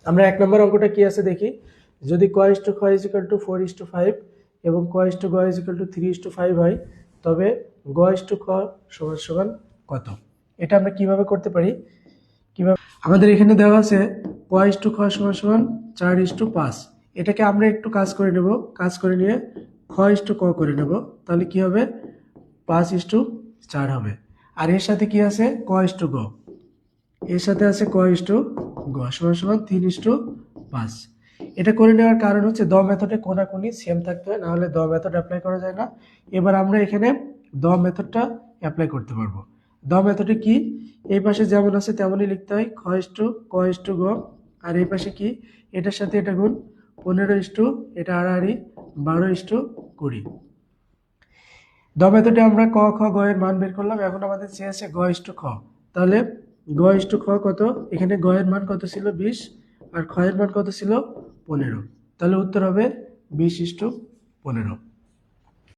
আমরা 1 নম্বর অঙ্কটা কি আছে দেখি। যদি ক ইস টু খ ইজ ইকুয়াল টু 4:5 এবং ক ইস টু গ ইজ ইকুয়াল টু 3:5 হয়, তবে গ ইস টু খ সমান সমান কত? এটা আমরা কিভাবে করতে পারি? কিভাবে? আমাদের এখানে দেওয়া আছে ক ইস টু খ সমান সমান 4:5। এটাকে আমরা একটু কাজ করে নেব, কাজ করে নিয়ে খ ইস টু ক করে নেব, তাহলে কি হবে? 5:4 হবে। আর এর সাথে কি আছে? ক ইস টু গ, এর সাথে আছে ক ইস টু গ সমান সমান 3:5। এটা করে নেওয়ার কারণ হচ্ছে দ মেথডে কোনাকুনি সেম থাকতে হয়, নাহলে দ মেথড অ্যাপ্লাই করা যায় না। এবার আমরা এখানে দ মেথডটা অ্যাপ্লাই করতে পারবো। দ মেথডে কি? এই পাশে যেমন আছে তেমনই লিখতে হয়, খ ইস টু ক ইস টু গ। আর এই পাশে কি? এটার সাথে এটা গুণ, 15:, এটা আড়াআড়ি 12:20। দ মেথডে আমরা ক খ গ এর মান বের করলাম। এখন আমাদের চেয়েছে গ ইস টু খ। তাহলে গ ইস টু খ কত? এখানে গ এর মান কত ছিল? 20, আর খ এর মান কত ছিল? 15। তাহলে উত্তর হবে 20:15।